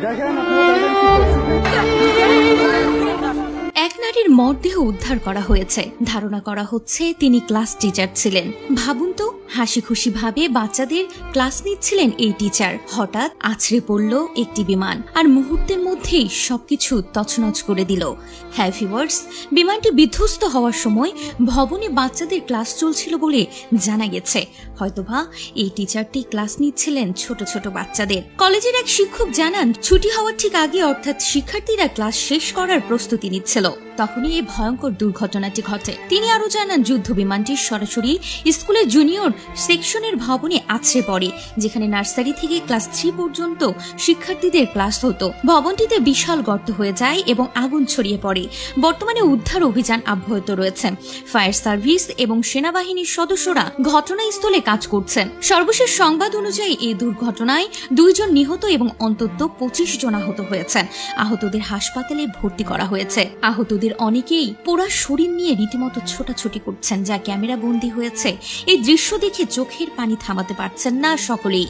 দেখেন আপনারা দেখেন কি এক নারীর মরদেহ উদ্ধার করা হয়েছে। ধারণা করা হচ্ছে তিনি ক্লাস টিচার ছিলেন। ভাবুন তো, হাসি খুশি ভাবে বাচ্চাদের ক্লাস নিচ্ছিলেন এই টিচার। হঠাৎ আছড়ে পড়ল একটি বিমান আর মুহূর্তের মধ্যেই সবকিছু তছনছ করে দিল। হ্যাঁ ভিউয়ার্স, বিমানটি বিধ্বস্ত হওয়ার সময় ভবনে বাচ্চাদের ক্লাস চলছিল বলে জানা গেছে। হয়তোবা এই টিচারটি ক্লাস নিচ্ছিলেন ছোট ছোট বাচ্চাদের। কলেজের এক শিক্ষক জানান, ছুটি হওয়ার ঠিক আগে অর্থাৎ শিক্ষার্থীরা ক্লাস শেষ করার প্রস্তুতি নিচ্ছিল, তখনই এই ভয়ঙ্কর দুর্ঘটনাটি ঘটে। তিনি আরো জানান, যুদ্ধ বিমানটি সরাসরি স্কুলের জুনিয়র সেকশনের ভবনে আছড়ে পড়ে, যেখানে নার্সারি থেকে ক্লাস 3 পর্যন্ত শিক্ষার্থীদের ক্লাস হতো। ভবনটিতে বিশাল গর্ত হয়ে যায় এবং আগুন ছড়িয়ে পড়ে। বর্তমানে উদ্ধার অভিযান অব্যাহত রয়েছে। ফায়ার সার্ভিস এবং সেনাবাহিনীর সদস্যরা ঘটনাস্থলে কাজ করছেন। সর্বশেষ সংবাদ অনুযায়ী এই দুর্ঘটনায় 2 জন নিহত এবং অন্তত 25 জন আহত হয়েছেন। আহতদের হাসপাতালে ভর্তি করা হয়েছে। আহতদের অনেকেই পোড়া শরীর নিয়ে রীতিমতো ছোটাছুটি করছেন, যা ক্যামেরা বন্দী হয়েছে। এই দৃশ্য দেখে চোখের পানি থামাতে পারছেন না সকলেই।